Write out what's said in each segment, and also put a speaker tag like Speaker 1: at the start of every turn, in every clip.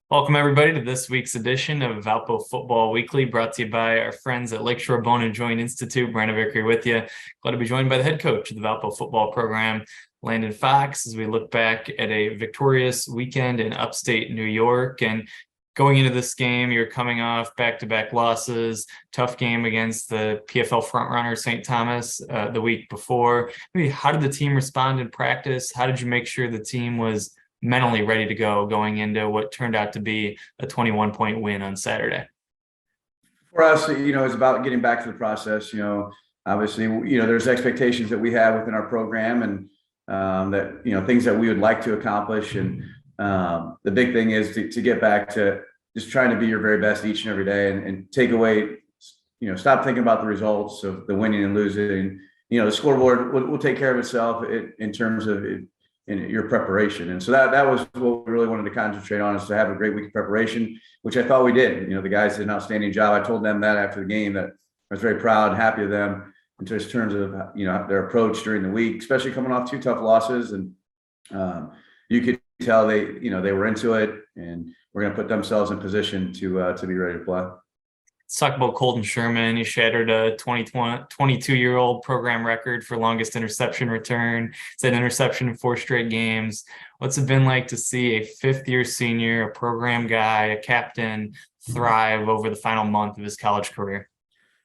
Speaker 1: Welcome, everybody, to this week's edition of Valpo Football Weekly, brought to you by our friends at Lakeshore Bone and Joint Institute. Brandon Vicker with you. Glad to be joined by the head coach of the Valpo football program, Landon Fox, as we look back at a victorious weekend in upstate New York. And going into this game, you're coming off back-to-back losses, tough game against the PFL frontrunner St. Thomas the week before. Maybe how did the team respond in practice? How did you make sure the team was mentally ready to go going into what turned out to be a 21-point win on Saturday?
Speaker 2: For us, it's about getting back to the process. Obviously, there's expectations that we have within our program and that, things that we would like to accomplish. And the big thing is to get back to just trying to be your very best each and every day and take away, stop thinking about the results of the winning and losing. The scoreboard will take care of itself in terms of in your preparation. And so that was what we really wanted to concentrate on, is to have a great week of preparation, which I thought we did. The guys did an outstanding job. I told them that after the game, that I was very proud and happy of them in terms of, their approach during the week, especially coming off two tough losses. And you could tell they were into it, and we're going to put themselves in position to be ready to play.
Speaker 1: Let's talk about Colton Sherman. He shattered a 22-year-old program record for longest interception return. It's an interception in 4 straight games. What's it been like to see a fifth-year senior, a program guy, a captain, thrive over the final month of his college career?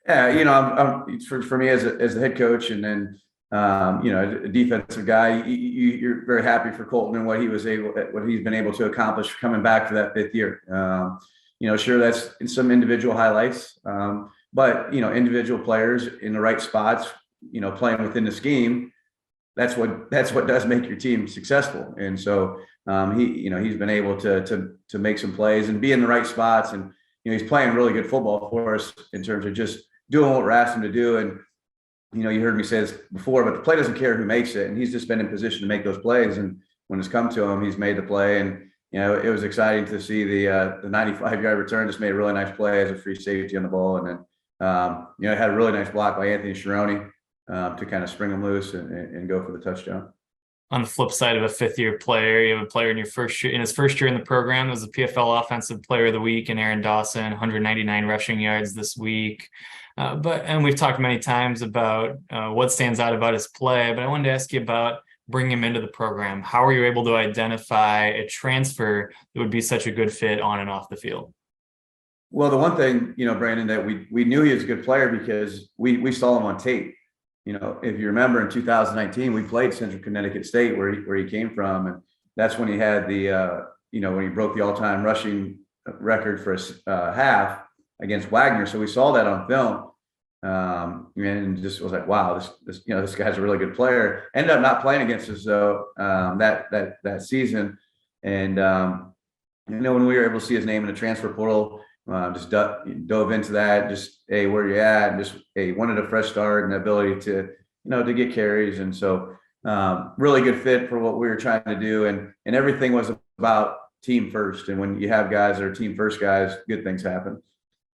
Speaker 2: Yeah, for me as a head coach, and then a defensive guy, you're very happy for Colton and what he's been able to accomplish coming back to that 5th year. Sure, that's in some individual highlights, but individual players in the right spots, playing within the scheme, that's what does make your team successful. And so he's been able to make some plays and be in the right spots, and he's playing really good football for us in terms of just doing what we're asking him to do. And you heard me say this before, but the play doesn't care who makes it, and he's just been in position to make those plays. And when it's come to him, he's made the play. And it was exciting to see the 95-yard return. Just made a really nice play as a free safety on the ball, and then had a really nice block by Anthony Sharoni to kind of spring him loose and go for the touchdown.
Speaker 1: On the flip side of a fifth-year player, you have a player in his first year in the program that was the PFL Offensive Player of the Week, and Aaron Dawson, 199 rushing yards this week. And we've talked many times about what stands out about his play, but I wanted to ask you about bring him into the program. How are you able to identify a transfer that would be such a good fit on and off the field?
Speaker 2: Well, the one thing, Brandon, that we knew he was a good player because we saw him on tape. If you remember in 2019, we played Central Connecticut State where he came from. And that's when he had the, when he broke the all-time rushing record for a half against Wagner. So we saw that on film. And just was like, wow, this guy's a really good player. Ended up not playing against us though that season. And when we were able to see his name in the transfer portal, just dove into that. Just, hey, where you at? And just, hey, wanted a fresh start and the ability to to get carries. And so really good fit for what we were trying to do. And everything was about team first. And when you have guys that are team first guys, good things happen.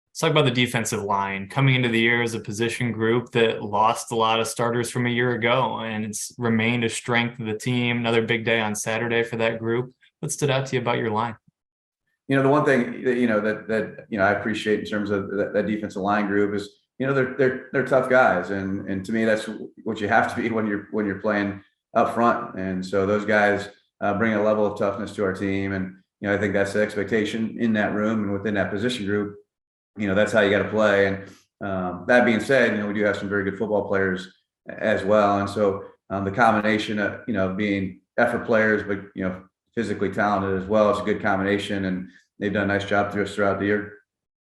Speaker 1: Let's talk about the defensive line. Coming into the year as a position group that lost a lot of starters from a year ago, and it's remained a strength of the team. Another big day on Saturday for that group. What stood out to you about your line?
Speaker 2: The one thing that I appreciate in terms of that defensive line group is they're tough guys, and to me that's what you have to be when you're playing up front. And so those guys bring a level of toughness to our team, and I think that's the expectation in that room and within that position group. That's how you got to play. And that being said, we do have some very good football players as well. And so the combination of being effort players, but physically talented as well, it's a good combination. And they've done a nice job throughout the year.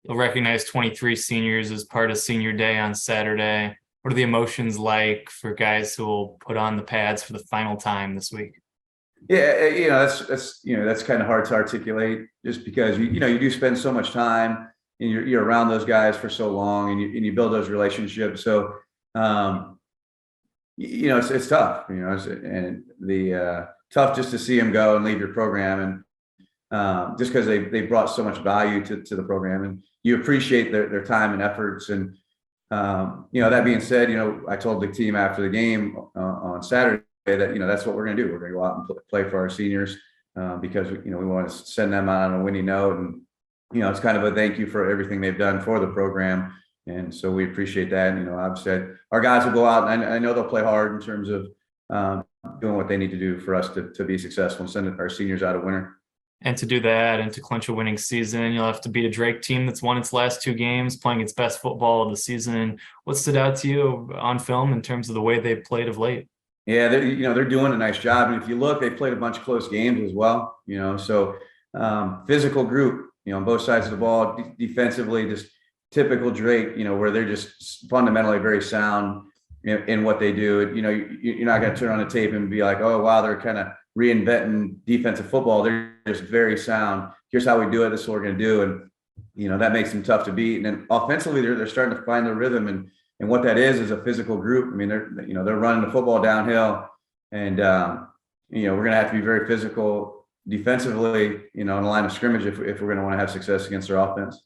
Speaker 1: You'll recognize 23 seniors as part of senior day on Saturday. What are the emotions like for guys who will put on the pads for the final time this week?
Speaker 2: Yeah, that's kind of hard to articulate, just because you do spend so much time and you're around those guys for so long, and you build those relationships. So it's tough, and the tough just to see them go and leave your program, and just because they brought so much value to the program, and you appreciate their time and efforts. And that being said, I told the team after the game on Saturday that that's what we're going to do. We're going to go out and play for our seniors. because, we want to send them out on a winning note. And, it's kind of a thank you for everything they've done for the program. And so we appreciate that. And, I've said our guys will go out, and I know they'll play hard in terms of doing what they need to do for us to be successful and send our seniors out a winner.
Speaker 1: And to do that and to clinch a winning season, you'll have to beat a Drake team that's won its last 2 games, playing its best football of the season. What stood out to you on film in terms of the way they've played of late?
Speaker 2: Yeah, they're doing a nice job. And if you look, they've played a bunch of close games as well, so physical group, on both sides of the ball, defensively, just typical Drake, where they're just fundamentally very sound in what they do. You're not going to turn on the tape and be like, oh, wow, they're kind of reinventing defensive football. They're just very sound. Here's how we do it. This is what we're going to do. And, that makes them tough to beat. And then offensively, they're starting to find their rhythm. And what that is a physical group. I mean, they're running the football downhill, and we're going to have to be very physical defensively, in the line of scrimmage if we're going to want to have success against their offense.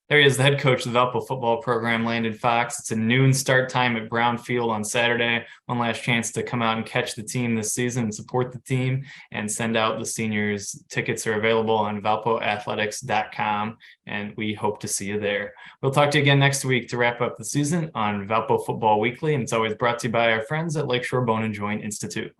Speaker 1: There he is, the head coach of the Valpo football program, Landon Fox. It's a noon start time at Brown Field on Saturday. One last chance to come out and catch the team this season and support the team and send out the seniors. Tickets are available on valpoathletics.com, and we hope to see you there. We'll talk to you again next week to wrap up the season on Valpo Football Weekly, and it's always brought to you by our friends at Lakeshore Bone and Joint Institute.